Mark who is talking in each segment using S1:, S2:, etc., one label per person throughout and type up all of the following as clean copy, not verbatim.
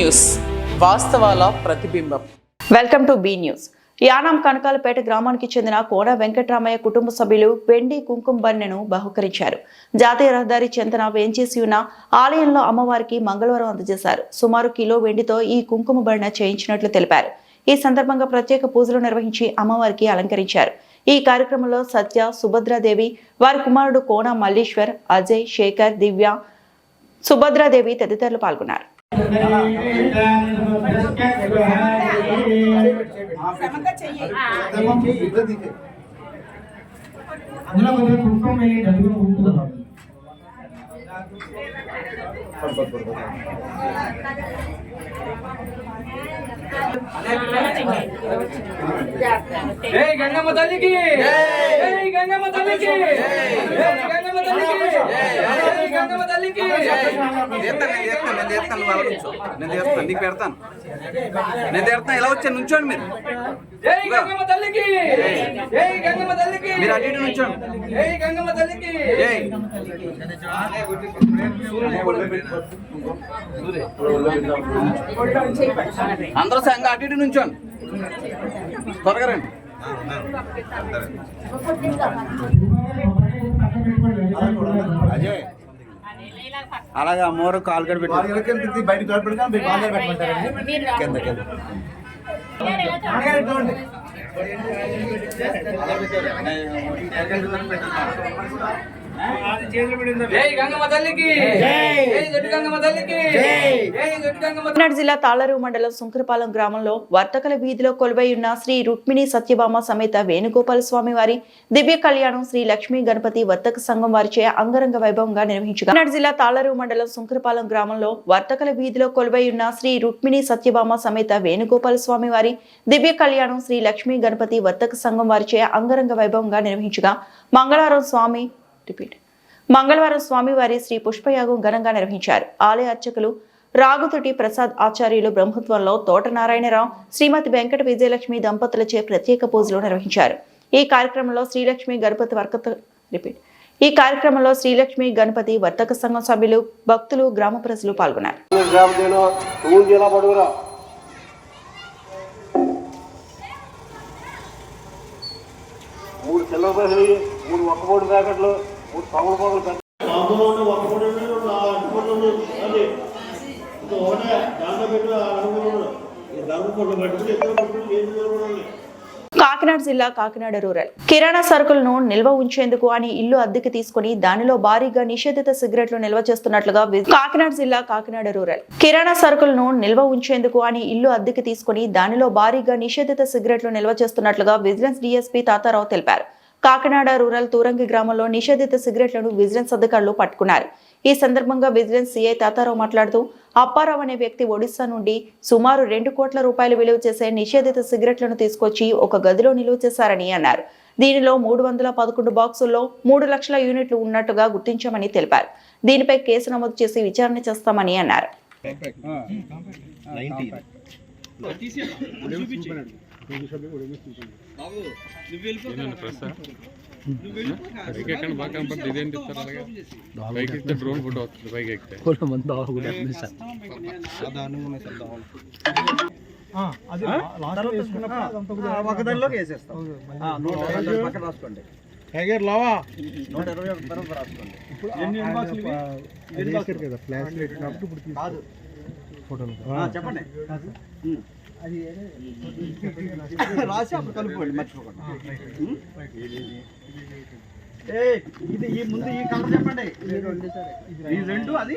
S1: News వాస్తవాల ప్రతిబింబం.
S2: Welcome to be news. Yanam Kanakalapeta గ్రామానికి చెందిన కోన వెంకటరామయ్య కుటుంబ సభ్యులు వెండి కుంకుమ బన్నెను బహుకరించారు. జాతీయ రహదారి చెంతన వేంచేసి ఉన్న ఆలయంలో అమ్మవారికి మంగళవారం అందజేశారు. సుమారు కిలో వెండితో ఈ కుంకుమ బన్న చేయించినట్లు తెలిపారు. ఈ సందర్భంగా ప్రత్యేక పూజలు నిర్వహించి అమ్మవారికి అలంకరించారు. ఈ కార్యక్రమంలో సత్య, సుభద్రాదేవి, వారి కుమారుడు కోన మల్లీశ్వర్, అజయ్, శేఖర్, దివ్య, సుభద్రాదేవి తదితరులు పాల్గొన్నారు.
S3: జై గంగమ్మ తల్లికి, జై గంగమ్మ తల్లికి, జై గంగమ్మ తల్లికి, జై గంగమ్మ తల్లికి.
S4: నేను తీరుతాను. ఇలా వచ్చాను, నుంచోండి మీరు.
S3: జై గంగమ్మ తల్లికి, జై గంగమ్మ తల్లికి,
S4: మీరు అటు ఇటు నుంచోండి.
S3: జై గంగమ్మ తల్లికి.
S4: జై అందరూ సంఘ అటు ఇటు నుంచోండి. త్వరగా రండి. అలాగే అమ్మవారు కాలు కడ పెట్టి బయట కింద కింద
S2: కాకినాడ జిల్లా తాళరేవు మండలం సుంకరపాలెం గ్రామంలో వర్తకల వీధిలో కొలువై ఉన్న శ్రీ రుక్మిణి సత్యభామ సమేత వేణుగోపాల స్వామి వారి దివ్య కళ్యాణం శ్రీ లక్ష్మీ గణపతి వర్తక సంఘం వారిచే అంగరంగ వైభవంగా నిర్వహించారు. కాకినాడ జిల్లా తాళరేవు మండలం సుంకరపాలెం గ్రామంలో వర్తకల వీధిలో కొలువై ఉన్న శ్రీ రుక్మిణి సత్యభామ సమేత వేణుగోపాల స్వామి వారి దివ్య కళ్యాణం శ్రీ లక్ష్మీ గణపతి వర్తక సంఘం వారిచే అంగరంగ వైభవంగా నిర్వహించగా మంగళవారం స్వామివారి శ్రీ పుష్పయాగం ఘనంగా నిర్వహించారు. ఆలయ అర్చకులు రాగుతుటి ప్రసాద్ ఆచార్యులు బ్రహ్మత్వంలో తోట నారాయణరావు, శ్రీమతి వెంకట విజయలక్ష్మి దంపతులచే ప్రత్యేక పూజలు నిర్వహించారు. ఈ కార్యక్రమంలో శ్రీలక్ష్మి గణపతి వర్తక సంఘం సభ్యులు, భక్తులు, గ్రామ ప్రజలు పాల్గొన్నారు. కాకినాడ జిల్లా కాకినాడ రూరల్ కిరాణా సరుకులను నిల్వ ఉంచేందుకు అని ఇల్లు అద్దెకి తీసుకుని దానిలో భారీగా నిషేధిత సిగరెట్లు నిల్వ చేస్తున్నట్లుగా కాకినాడ జిల్లా కాకినాడ రూరల్ కిరాణా సరుకులను నిల్వ ఉంచేందుకు అని ఇల్లు అద్దెకి తీసుకుని దానిలో భారీగా నిషేధిత సిగరెట్లు నిల్వ చేస్తున్నట్లుగా విజిలెన్స్ డీఎస్పీ తాతారావు తెలిపారు. కాకినాడ రూరల్ తూరంగి గ్రామంలో నిషేధిత సిగరెట్లను విజిలెన్స్ అధికారులు పట్టుకున్నారు. ఈ సందర్భంగా విజిలెన్స్ సిఐ తాతారావు మాట్లాడుతూ అప్పారావు అనే వ్యక్తి ఒడిశా నుండి సుమారు 2 కోట్ల రూపాయలు విలువ చేసే నిషేధిత సిగరెట్లను తీసుకొచ్చి ఒక గదిలో నిలువ చేశారని అన్నారు. దీనిలో 311 బాక్సుల్లో 3 లక్షల యూనిట్లు ఉన్నట్టుగా గుర్తించామని తెలిపారు. దీనిపై కేసు నమోదు చేసి విచారణ చేస్తామని అన్నారు.
S4: ఒకదానిలోకి వేసేస్తాం. 120 పక్కన రాసుకోండి. చెప్పండి. రాసి అప్పుడు కలుపుకోండి, మర్చిపోకండి. ఇది ఈ ముందు ఈ కలర్ చెప్పండి. ఈ రెండు అది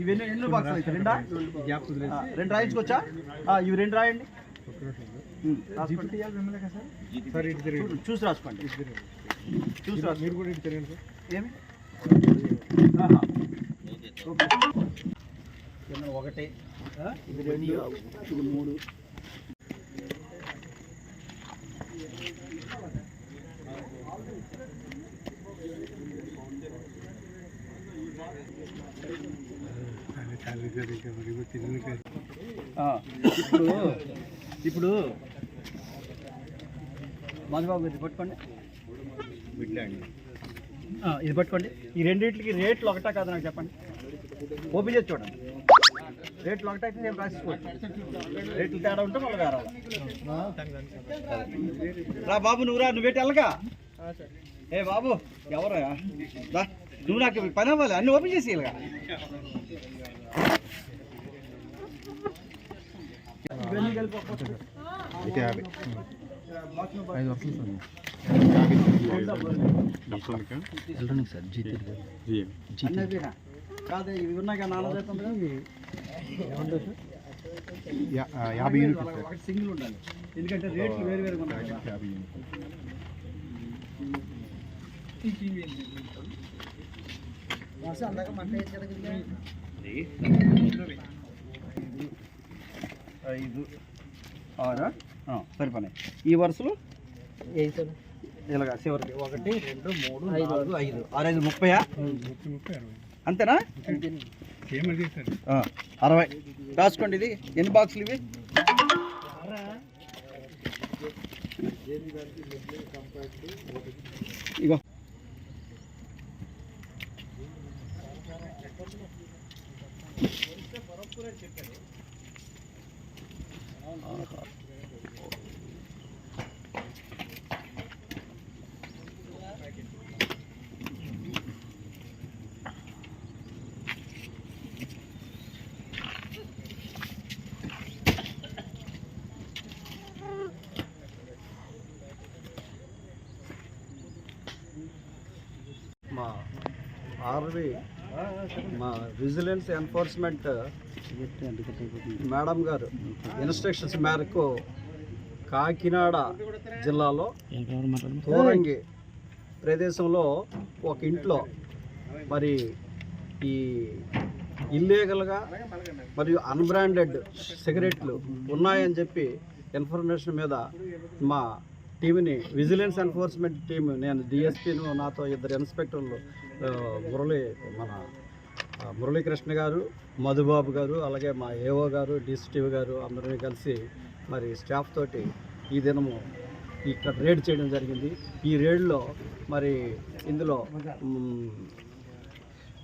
S4: ఇవన్నీ ఎన్ని బాక్స్ రెండు రాయించుకోవచ్చా? ఇవి 2 రాయండి. చూసి రాసుకోండి. చూసి రాసుకోండి. ఏమి 1 ఇది 2 ఇది 3 ఇప్పుడు మధుబాబు గారి పట్టుకోండి. ఇది పట్టుకోండి. ఈ రెండింటికి రేట్లు ఒకటా కాదు నాకు చెప్పండి. ఓపెన్ చేసి చూడండి. రేట్లు ఒకటైతే నేను రాసిపోవచ్చు. రేట్లు తేడా ఉంటే మళ్ళీ వేరే రా బాబు, నువ్వు పెట్టి వెళ్ళగా. ఏ బాబు ఎవరా నువ్వు, నాకు పని అవ్వాలి, అన్ని ఓపెన్ చేసి ఇలాగా. కాదు ఇవి ఉన్నాయి కదా,
S5: 50 యూనిట్లు
S4: ఒకటి సింగిల్ ఉండాలి, ఎందుకంటే రేట్లు వేరు వేరుగా ఉన్నాయి. ఐదు ఆరు సరిపోయినాయి. ఈ వరుసలు ఇలాగా చివరికి 1 2 3 4 5 6 5 30 అంతేనా? 60 రాసుకోండి. ఇది ఎన్ని బాక్సులు ఇవి? ఇగో మా ఆర్వి మా విజిలెన్స్ ఎన్ఫోర్స్మెంట్ మేడం గారు ఇన్స్ట్రక్షన్స్ మేరకు కాకినాడ జిల్లాలో తోరంగి ప్రదేశంలో ఒక ఇంట్లో మరి ఈ ఇల్లీగల్గా మరియు అన్బ్రాండెడ్ సిగరెట్లు ఉన్నాయని చెప్పి ఇన్ఫర్మేషన్ మీద మా టీంని విజిలెన్స్ ఎన్ఫోర్స్మెంట్ టీం, నేను డిఎస్పీను, నాతో 2 ఇన్స్పెక్టర్లు, మురళీకృష్ణ గారు, మధుబాబు గారు, అలాగే మా ఏఓ గారు, డిసిటివ్ గారు అందరూ కలిసి మరి స్టాఫ్ తోటి ఈ దినము ఇక్కడ రేడ్ చేయడం జరిగింది. ఈ రేడ్లో మరి ఇందులో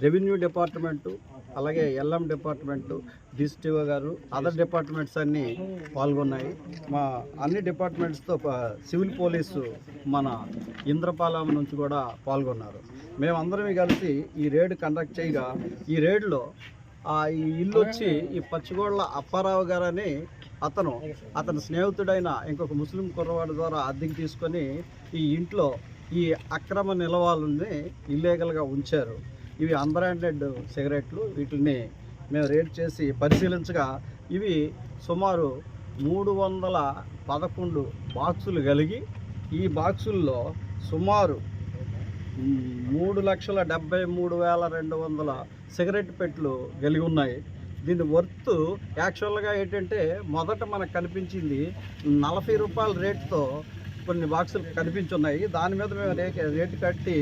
S4: రెవెన్యూ డిపార్ట్మెంటు, అలాగే ఎల్ఎం డిపార్ట్మెంటు, డిస్టివ్ గారు, అదర్ డిపార్ట్మెంట్స్ అన్నీ పాల్గొన్నాయి. మా అన్ని డిపార్ట్మెంట్స్తో సివిల్ పోలీసు మన ఇంద్రపాలెం నుంచి కూడా పాల్గొన్నారు. మేమందరం కలిసి ఈ రేడ్ కండక్ట్ చేయగా ఈ రేడ్లో ఈ ఇల్లు వచ్చి ఈ పచ్చిగోళ్ళ అప్పారావు గారని అతని స్నేహితుడైన ఇంకొక ముస్లిం కుర్రవాడి ద్వారా అద్దెకి తీసుకొని ఈ ఇంట్లో ఈ అక్రమ నిల్వలని ఇల్లీగల్గా ఉంచారు. ఇవి అన్బ్రాండెడ్ సిగరెట్లు. వీటిని మేము రేడ్ చేసి పరిశీలించగా ఇవి సుమారు 311 బాక్సులు కలిగి ఈ బాక్సుల్లో సుమారు 3,73,200 సిగరెట్ పెట్టెలు కలిగి ఉన్నాయి. దీని వర్త్ యాక్చువల్గా ఏంటంటే మొదట మనకు కనిపించింది 40 రూపాయల రేట్తో కొన్ని బాక్సులు కనిపించున్నాయి. దాని మీద మేము రేటు కడితే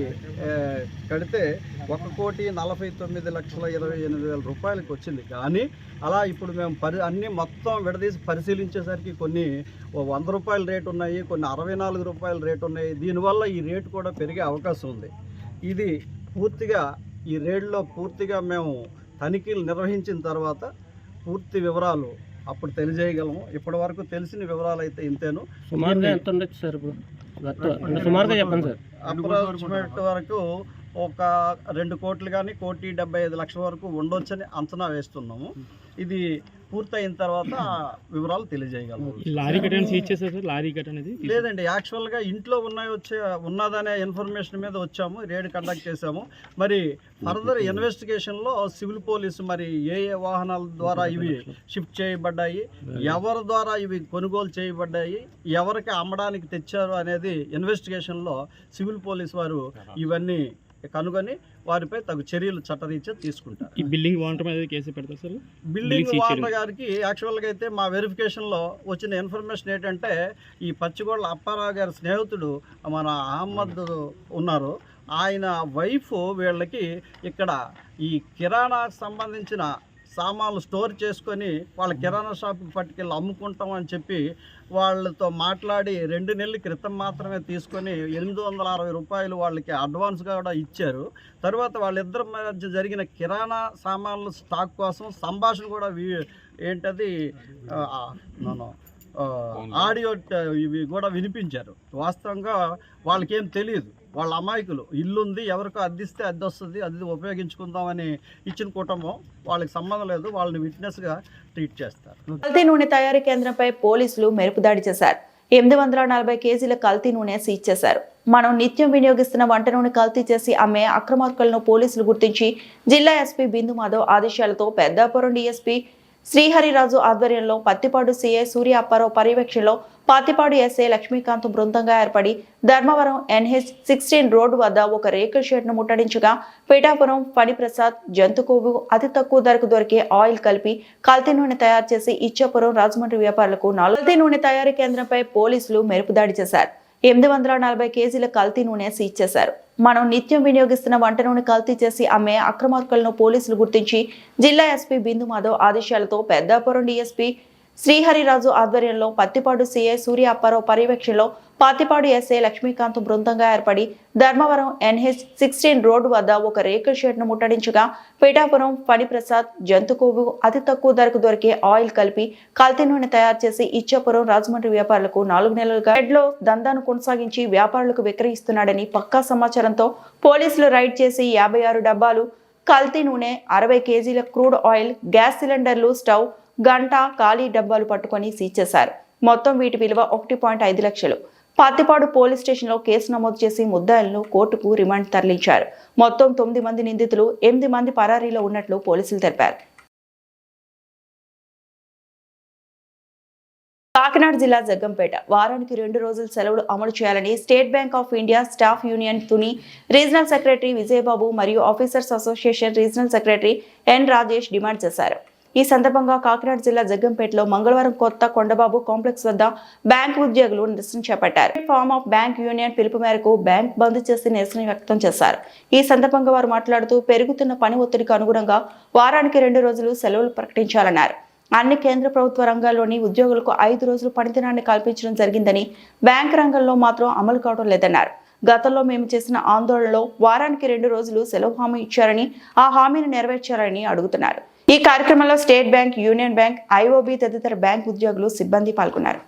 S4: 1,49,28,000 రూపాయలకి వచ్చింది. కానీ అలా ఇప్పుడు మేము అన్నీ మొత్తం విడదీసి పరిశీలించేసరికి కొన్ని 100 రూపాయల రేటు ఉన్నాయి, కొన్ని 64 రూపాయల రేటు ఉన్నాయి. దీనివల్ల ఈ రేటు కూడా పెరిగే అవకాశం ఉంది. ఇది పూర్తిగా ఈ రేడ్లో పూర్తిగా మేము తనిఖీలు నిర్వహించిన తర్వాత పూర్తి వివరాలు అప్పుడు తెలియజేయగలము. ఇప్పటి వరకు తెలిసిన వివరాలు అయితే ఇంతేను.
S6: సుమారుగా ఎంత ఉండొచ్చు సార్? ఇప్పుడు సుమారుగా చెప్పండి సార్.
S4: అప్రాక్సిమేట్ వరకు ఒక 2 కోట్లు కానీ 1,75,00,000 వరకు ఉండొచ్చని అంచనా వేస్తున్నాము. ఇది పూర్తయిన తర్వాత వివరాలు తెలియజేయగలము.
S6: లారీ కట్ సీజ్ చేశారు సార్? లారీ కట్ అనేది
S4: లేదండి, యాక్చువల్గా ఇంట్లో ఉన్నదనే ఇన్ఫర్మేషన్ మీద వచ్చాము, రేడ్ కండక్ట్ చేశాము. మరి ఫర్దర్ ఇన్వెస్టిగేషన్లో సివిల్ పోలీసు మరి ఏ వాహనాల ద్వారా ఇవి షిఫ్ట్ చేయబడ్డాయి, ఎవరి ద్వారా ఇవి కొనుగోలు చేయబడ్డాయి, ఎవరికి అమ్మడానికి తెచ్చారు అనేది ఇన్వెస్టిగేషన్లో సివిల్ పోలీసు వారు ఇవన్నీ కనుగొని వారిపై తగు చర్యలు చట్టరీత్యా తీసుకుంటారు.
S6: ఈ బిల్డింగ్ ఓనర్ మీద కేసు పెడతారు సార్?
S4: బిల్డింగ్ ఓనర్ గారికి యాక్చువల్గా అయితే మా వెరిఫికేషన్లో వచ్చిన ఇన్ఫర్మేషన్ ఏంటంటే ఈ పచ్చిగోళ్ళ అప్పారావు గారి స్నేహితుడు మన అహ్మద్ ఉన్నారు, ఆయన వైఫ్ వీళ్ళకి ఇక్కడ ఈ కిరాణాకు సంబంధించిన సామాన్లు స్టోర్ చేసుకొని వాళ్ళ కిరాణా షాపుకి పట్టుకెళ్ళి అమ్ముకుంటాం అని చెప్పి వాళ్ళతో మాట్లాడి 2 నెలల క్రితం మాత్రమే తీసుకొని 860 రూపాయలు వాళ్ళకి అడ్వాన్స్గా కూడా ఇచ్చారు. తర్వాత వాళ్ళిద్దరి మధ్య జరిగిన కిరాణా సామాన్లు స్టాక్ కోసం సంభాషణ కూడా ఏంటది ఆడియో ఇవి కూడా వినిపించారు. వాస్తవంగా వాళ్ళకేం తెలియదు, వాళ్ళ అమాయకులు. ఇల్లుంది, ఎవరికో అద్దిస్తే అద్దె వస్తుంది, అది ఉపయోగించుకుందామని ఇచ్చిన కుటుంబం, వాళ్ళకి సంబంధం లేదు, వాళ్ళని విట్నెస్గా ట్రీట్ చేస్తారు.
S2: కల్తీ నూనె తయారీ కేంద్రంపై పోలీసులు మెరుపు దాడి చేశారు. 840 కేజీల కల్తీ నూనె సీజ్ చేశారు. మనం నిత్యం వినియోగిస్తున్న వంట నూనె కల్తీ చేసి అమ్మే అక్రమార్కులను పోలీసులు గుర్తించి జిల్లా ఎస్పీ బిందు మాధవ్ ఆదేశాలతో పెద్దాపురం డీఎస్పీ శ్రీహరిరాజు ఆధ్వర్యంలో పత్తిపాడు సీఐ సూర్య అప్పారావు పర్యవేక్షణలో పత్తిపాడు ఎస్ఐ లక్ష్మీకాంత్ బృందంగా ఏర్పడి ధర్మవరం NH-16 రోడ్డు వద్ద ఒక రేకుల షెడ్ను ముట్టడించగా పిఠాపురం ఫణిప్రసాద్ జంతుకోవు అతి తక్కువ ధరకు దొరికే ఆయిల్ కలిపి కల్తీ నూనె తయారు చేసి ఇచ్చాపురం రాజమండ్రి వ్యాపారులకు కల్తీ నూనె తయారీ కేంద్రంపై పోలీసులు మెరుపు దాడి చేశారు. 840 కేజీల కల్తీ నూనె సీజ్ చేశారు. మనం నిత్యం వినియోగిస్తున్న వంట నూనె కల్తీ చేసి అమ్మే అక్రమార్కులను పోలీసులు గుర్తించి జిల్లా ఎస్పీ బిందు మాధవ్ ఆదేశాలతో పెద్దాపురం డీఎస్పీ శ్రీహరిరాజు ఆధ్వర్యంలో పత్తిపాడు సీఐ సూర్య అప్పారావు పర్యవేక్షణలో పత్తిపాడు ఎస్ఐ లక్ష్మీకాంత్ బృందంగా ఏర్పడి ధర్మవరం NH-16 రోడ్డు వద్ద ఒక రేకుల షెడ్ను ముట్టడించగా పిఠాపురం ఫణిప్రసాద్ జంతుకోవు అతి తక్కువ ధరకు దొరికే ఆయిల్ కలిపి కల్తీ నూనె తయారు చేసి ఇచ్చాపురం రాజమండ్రి వ్యాపారులకు 4 నెలలుగా షెడ్లో దందాను కొనసాగించి వ్యాపారులకు విక్రయిస్తున్నాడని పక్కా సమాచారంతో పోలీసులు రైడ్ చేసి 56 డబ్బాలు కల్తీ నూనె, 60 కేజీల క్రూడ్ ఆయిల్, గ్యాస్ సిలిండర్లు, స్టవ్, గంట, ఖాళీ డబ్బాలు పట్టుకొని సీజ్ చేశారు. మొత్తం వీటి విలువ 1.5 లక్షలు. పత్తిపాడు పోలీస్ స్టేషన్లో కేసు నమోదు చేసి ముద్దాయిలను కోర్టుకు రిమాండ్ తరలించారు. మొత్తం 9 మంది నిందితులు, 8 మంది పరారీలో ఉన్నట్లు పోలీసులు తెలిపారు. కాకినాడ జిల్లా జగ్గంపేట వారానికి 2 రోజులు సెలవులు అమలు చేయాలని State Bank of India staff union Tuni regional secretary Vijayababu మరియు officers association regional secretary N Rajesh డిమాండ్ చేశారు. ఈ సందర్భంగా కాకినాడ జిల్లా జగ్గంపేటలో మంగళవారం కొత్త కొండబాబు కాంప్లెక్స్ వద్ద బ్యాంకు ఉద్యోగులు నిరసన చేపట్టారు. ఫార్మ్ ఆఫ్ బ్యాంక్ యూనియన్ పిలుపు మేరకు బ్యాంక్ బంద్ చేసి నిరసన వ్యక్తం చేశారు. ఈ సందర్భంగా వారు మాట్లాడుతూ పెరుగుతున్న పని ఒత్తిడికి అనుగుణంగా వారానికి 2 రోజులు సెలవులు ప్రకటించాలన్నారు. అన్ని కేంద్ర ప్రభుత్వ రంగాల్లోని ఉద్యోగులకు 5 రోజులు పనిదినాన్ని కల్పించడం జరిగిందని, బ్యాంక్ రంగంలో మాత్రం అమలు కావడం లేదన్నారు. గతంలో మేము చేసిన ఆందోళనలో వారానికి 2 రోజులు సెలవు హామీ ఇచ్చారని, ఆ హామీని నెరవేర్చారని అడుగుతున్నారు. ఈ కార్యక్రమంలో state bank, union bank, IOB తదితర బ్యాంక్ ఉద్యోగులు, సిబ్బంది పాల్గొన్నారు.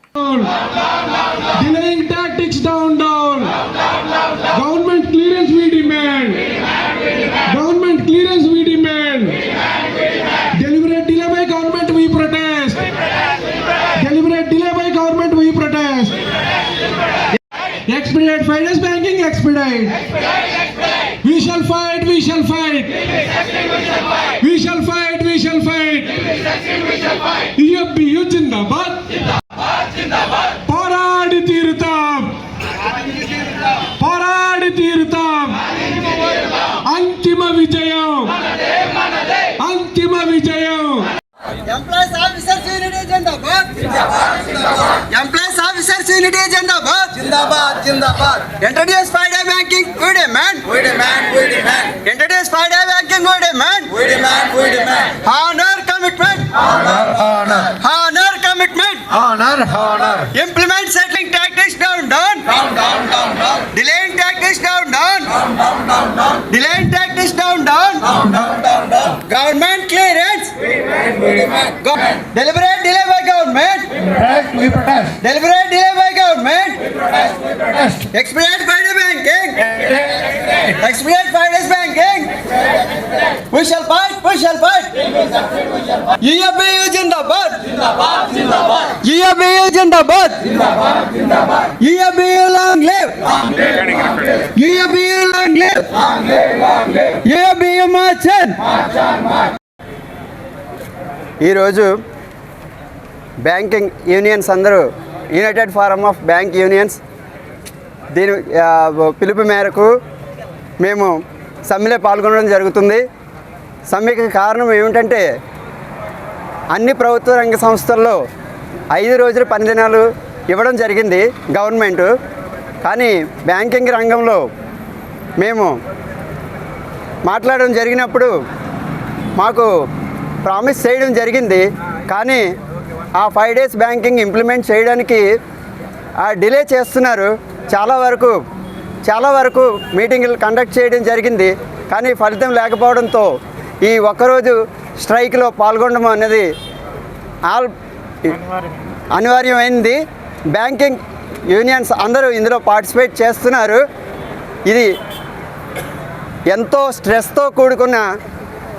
S7: Expedite finance banking, expedite. We shall fight, we shall fight. We shall fight, we shall fight. EFBU జిందాబాద్. పోరాడి తీరుతాం, పోరాడి తీరుతాం. అంతిమ విజయం, అంతిమ విజయం.
S8: Employees officers unity Zindabad, employees officers unity Zindabad, Zindabad Zindabad. Introduce Friday banking, we demand, we demand, we demand. Introduce Friday banking, we demand, we demand, we demand. Honor commitment, honor, honor. Honor commitment, honor, honor. Implement settling tactics down, down, down, down, down, down. Delaying tactics down, down, down, down, down, down. Delaying tactics down, down, down, down, down, down. Government clearance, we demand, we demand. Deliberate delay by government, we protest, we protest. Deliberate delay by government, we protest, we protest. Expedite Friday banking, expedite Friday banking. We shall fight, we shall fight. EFBU Zindabad, Zindabad Zindabad. EFBU Zindabad, Zindabad Zindabad. EFBU long live, EFBU long live, EFBU March on, March on, March. ఈరోజు banking unions అందరూ United forum of bank unions దీని పిలుపు మేరకు మేము సమ్మెలో పాల్గొనడం జరుగుతుంది. సమ్మెకి కారణం ఏమిటంటే అన్ని ప్రభుత్వ రంగ సంస్థల్లో 5 రోజుల పనిదినాలు ఇవ్వడం జరిగింది గవర్నమెంటు. కానీ బ్యాంకింగ్ రంగంలో మేము మాట్లాడడం జరిగినప్పుడు మాకు ప్రామిస్ చేయడం జరిగింది. కానీ ఆ 5 days బ్యాంకింగ్ ఇంప్లిమెంట్ చేయడానికి డిలే చేస్తున్నారు. చాలా వరకు మీటింగులు కండక్ట్ చేయడం జరిగింది. కానీ ఫలితం లేకపోవడంతో ఈ ఒక్కరోజు స్ట్రైక్లో పాల్గొనడం అనేది అనివార్యమైంది. బ్యాంకింగ్ యూనియన్స్ అందరూ ఇందులో పార్టిసిపేట్ చేస్తున్నారు. ఇది ఎంతో స్ట్రెస్తో కూడుకున్న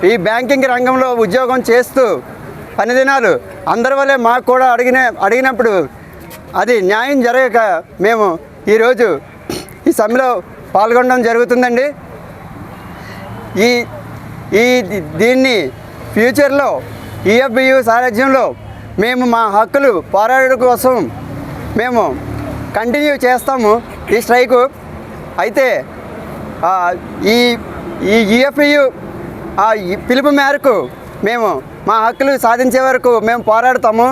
S8: ఈ బ్యాంకింగ్ రంగంలో ఉద్యోగం చేస్తూ పని దినాలు అందరి వల్లే మాకు కూడా అడిగినప్పుడు అది న్యాయం జరగక మేము ఈరోజు ఈ సమ్మెలో పాల్గొనడం జరుగుతుందండి. దీన్ని ఫ్యూచర్లో ఈఎఫ్బియు సారథ్యంలో మేము మా హక్కులు పోరాడడం కోసం మేము కంటిన్యూ చేస్తాము ఈ స్ట్రైకు. అయితే ఈ ఈఎఫ్బియు పిలుపు మేరకు మేము మా హక్కులు సాధించే వరకు మేము పోరాడతాము.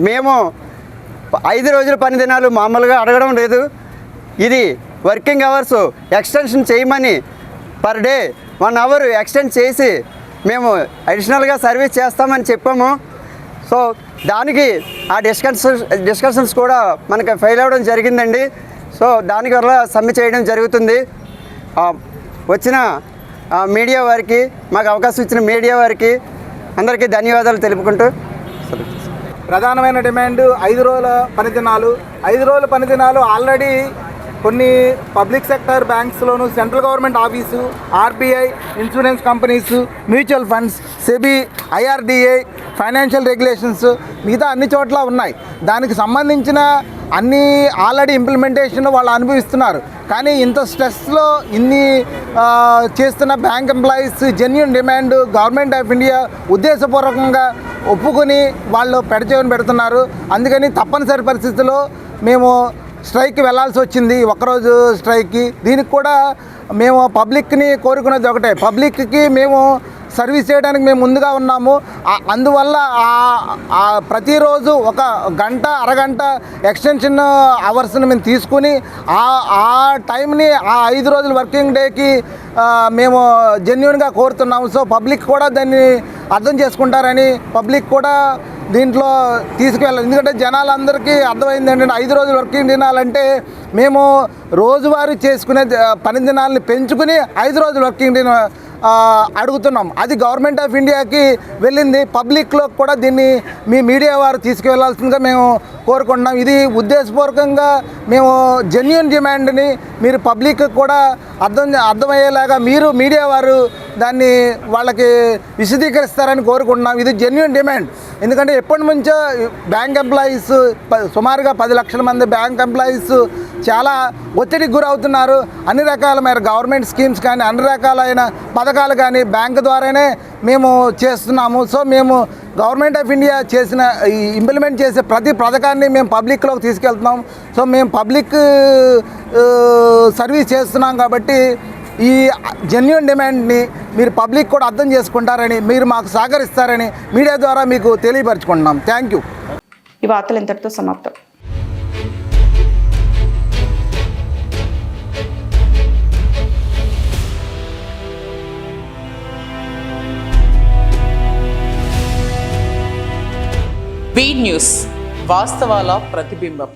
S8: మేము 5 రోజుల పని దినాలు మామూలుగా అడగడం లేదు. ఇది వర్కింగ్ అవర్స్ ఎక్స్టెన్షన్ చేయమని పర్ డే 1 hour ఎక్స్టెండ్ చేసి మేము అడిషనల్గా సర్వీస్ చేస్తామని చెప్పాము. సో దానికి ఆ డిస్కషన్స్ కూడా మనకి ఫెయిల్ అవ్వడం జరిగిందండి. సో దానికి వల్ల సమ్మె చేయడం జరుగుతుంది. వచ్చిన మీడియా వారికి, మాకు అవకాశం ఇచ్చిన మీడియా వారికి అందరికీ ధన్యవాదాలు తెలుపుకుంటూ
S9: ప్రధానమైన డిమాండ్ 5 రోజుల పనిదినాలు. 5 రోజుల పనిదినాలు ఆల్రెడీ కొన్ని పబ్లిక్ సెక్టర్ బ్యాంక్స్లోను, central government office, RBI, insurance companies, mutual funds, SEBI, IRDA, financial regulations మిగతా అన్ని చోట్ల ఉన్నాయి. దానికి సంబంధించిన అన్ని ఆల్రెడీ ఇంప్లిమెంటేషన్ వాళ్ళు అనుభవిస్తున్నారు. కానీ ఇంత స్ట్రెస్లో ఇన్ని చేస్తున్న bank employees genuine demand government of India ఉద్దేశపూర్వకంగా ఒప్పుకొని వాళ్ళు పెడుతున్నారు. అందుకని తప్పనిసరి పరిస్థితుల్లో మేము స్ట్రైక్కి వెళ్లాల్సి వచ్చింది. ఒక్కరోజు స్ట్రైక్కి. దీనికి కూడా మేము పబ్లిక్ని కోరుకునేది ఒకటే, పబ్లిక్కి మేము సర్వీస్ చేయడానికి మేము ముందుగా ఉన్నాము. అందువల్ల ప్రతిరోజు 1 గంట అరగంట ఎక్స్టెన్షన్ అవర్స్ని మేము తీసుకుని ఆ టైంని ఆ 5 రోజుల వర్కింగ్ డేకి మేము జెన్యూన్గా కోరుతున్నాము. సో పబ్లిక్ కూడా దాన్ని అర్థం చేసుకుంటారని పబ్లిక్ కూడా దీంట్లో తీసుకువెళ్ళాలి. ఎందుకంటే జనాలందరికీ అర్థమైంది ఏంటంటే 5 రోజులు వర్కింగ్ దినాలంటే మేము రోజువారీ చేసుకునే పని దినాలని పెంచుకుని 5 రోజులు వర్కింగ్ దిన అడుగుతున్నాం. అది గవర్నమెంట్ ఆఫ్ ఇండియాకి వెళ్ళింది. పబ్లిక్లో కూడా దీన్ని మీ మీడియా వారు తీసుకువెళ్లాల్సిందిగా మేము కోరుకుంటున్నాం. ఇది ఉద్దేశపూర్వకంగా మేము జెన్యూన్ డిమాండ్ని మీరు పబ్లిక్ కూడా అర్థమయ్యేలాగా మీరు మీడియా వారు దాన్ని వాళ్ళకి విశదీకరిస్తారని కోరుకుంటున్నాం. ఇది జెన్యూన్ డిమాండ్. ఎందుకంటే ఎప్పటి నుంచో బ్యాంక్ ఎంప్లాయీస్ సుమారుగా 10 లక్షల మంది బ్యాంక్ ఎంప్లాయీస్ చాలా ఒత్తిడికి గురవుతున్నారు. అన్ని రకాలమైన గవర్నమెంట్ స్కీమ్స్ కానీ అన్ని రకాలైన పథకాలు కానీ బ్యాంకు ద్వారానే మేము చేస్తున్నాము. సో మేము గవర్నమెంట్ ఆఫ్ ఇండియా ఇంప్లిమెంట్ చేసే ప్రతి పథకాన్ని మేము పబ్లిక్లోకి తీసుకెళ్తున్నాం. సో మేము పబ్లిక్ సర్వీస్ చేస్తున్నాం కాబట్టి ఈ జెన్యూన్ డిమాండ్ని మీరు పబ్లిక్ కూడా అర్థం చేసుకుంటారని, మీరు మాకు సహకరిస్తారని మీడియా ద్వారా మీకు తెలియపరచుకుంటున్నాం. Thank you.
S2: ఈ వార్తలు ఇంతటితో సమాప్తం.
S1: బీ న్యూస్, వాస్తవాల ప్రతిబింబం.